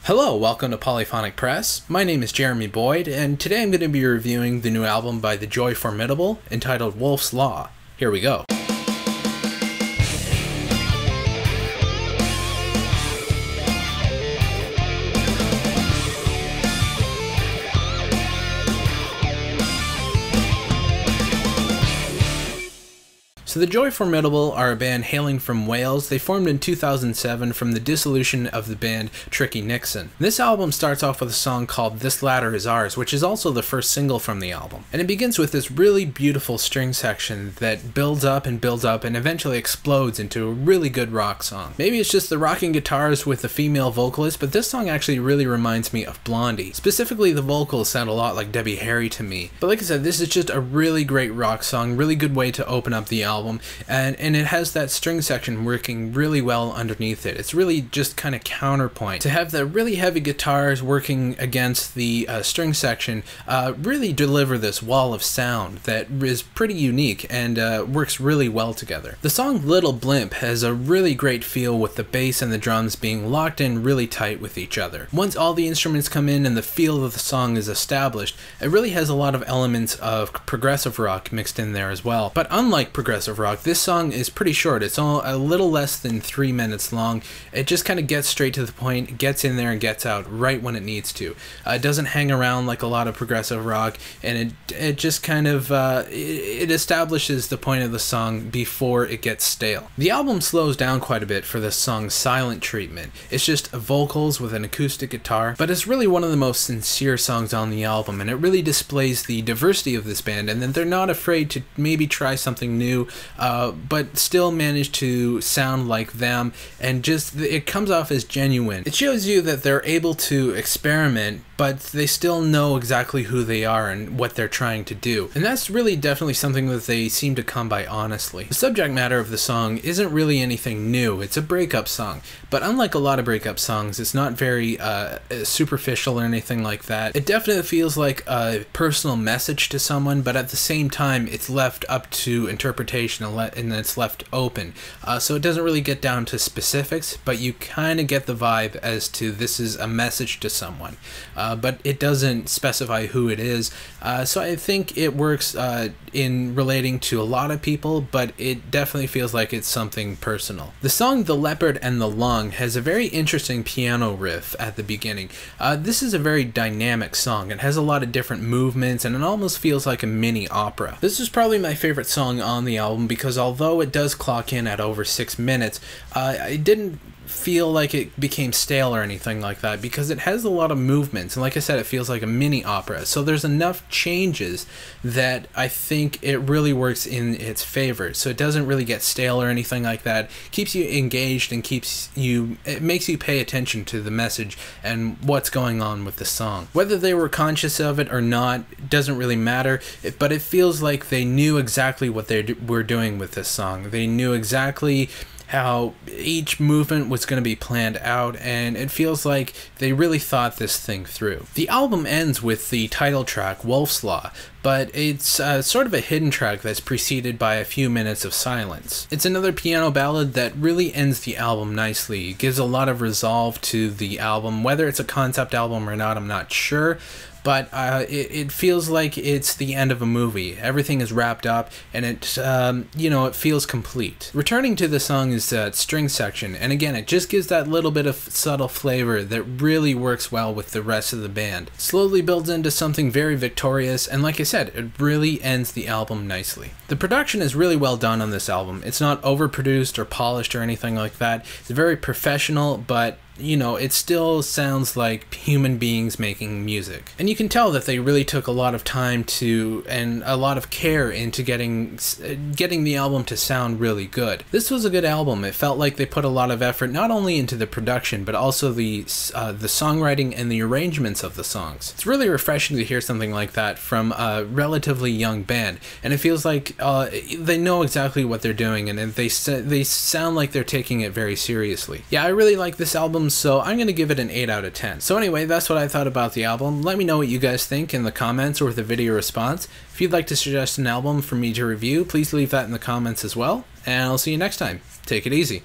Hello, welcome to Polyphonic Press. My name is Jeremy Boyd, and today I'm going to be reviewing the new album by the Joy Formidable entitled Wolf's Law. Here we go. So the Joy Formidable are a band hailing from Wales. They formed in 2007 from the dissolution of the band Tricky Nixon. This album starts off with a song called This Ladder Is Ours, which is also the first single from the album. And it begins with this really beautiful string section that builds up and eventually explodes into a really good rock song. Maybe it's just the rocking guitars with the female vocalist, but this song actually really reminds me of Blondie. Specifically, the vocals sound a lot like Debbie Harry to me. But like I said, this is just a really great rock song, really good way to open up the album. And it has that string section working really well underneath it. It's really just kind of counterpoint. To have the really heavy guitars working against the string section really deliver this wall of sound that is pretty unique and works really well together. The song Little Blimp has a really great feel with the bass and the drums being locked in really tight with each other. Once all the instruments come in and the feel of the song is established, it really has a lot of elements of progressive rock mixed in there as well. But unlike progressive rock, this song is pretty short. It's all a little less than 3 minutes long. It just kind of gets straight to the point, gets in there and gets out right when it needs to. It doesn't hang around like a lot of progressive rock, and it just kind of it establishes the point of the song before it gets stale. The album slows down quite a bit for this song's silent treatment. It's just vocals with an acoustic guitar, but it's really one of the most sincere songs on the album, and it really displays the diversity of this band and that they're not afraid to maybe try something new, but still manage to sound like them, and just it comes off as genuine. It shows you that they're able to experiment, but they still know exactly who they are and what they're trying to do. And that's really definitely something that they seem to come by honestly. The subject matter of the song isn't really anything new. It's a breakup song, but unlike a lot of breakup songs, it's not very superficial or anything like that. It definitely feels like a personal message to someone, but at the same time, it's left up to interpretation and it's left open. So it doesn't really get down to specifics, but you kind of get the vibe as to this is a message to someone. But it doesn't specify who it is. So I think it works in relating to a lot of people, but it definitely feels like it's something personal. The song The Leopard and the Lung has a very interesting piano riff at the beginning. This is a very dynamic song. It has a lot of different movements, and it almost feels like a mini opera. This is probably my favorite song on the album because although it does clock in at over 6 minutes, I didn't feel like it became stale or anything like that because it has a lot of movements, and like I said, it feels like a mini opera, so there's enough changes that I think it really works in its favor. So it doesn't really get stale or anything like that. Keeps you engaged and it makes you pay attention to the message and what's going on with the song. Whether they were conscious of it or not doesn't really matter, but it feels like they knew exactly what they were doing with this song. They knew exactly how each movement was going to be planned out, and it feels like they really thought this thing through. The album ends with the title track, Wolf's Law, but it's sort of a hidden track that's preceded by a few minutes of silence. It's another piano ballad that really ends the album nicely. It gives a lot of resolve to the album. Whether it's a concept album or not, I'm not sure, but it feels like it's the end of a movie. Everything is wrapped up, and it, it feels complete. Returning to the song is that string section, and again, it just gives that little bit of subtle flavor that really works well with the rest of the band. Slowly builds into something very victorious, and like I said, it really ends the album nicely. The production is really well done on this album. It's not overproduced or polished or anything like that. It's very professional, but it still sounds like human beings making music. And you can tell that they really took a lot of time and a lot of care into getting the album to sound really good. This was a good album. It felt like they put a lot of effort not only into the production, but also the songwriting and the arrangements of the songs. It's really refreshing to hear something like that from a relatively young band, and it feels like they know exactly what they're doing, and they sound like they're taking it very seriously. Yeah, I really like this album, so I'm going to give it an 8 out of 10. So anyway, that's what I thought about the album. Let me know what you guys think in the comments or with a video response. If you'd like to suggest an album for me to review, please leave that in the comments as well, and I'll see you next time. Take it easy.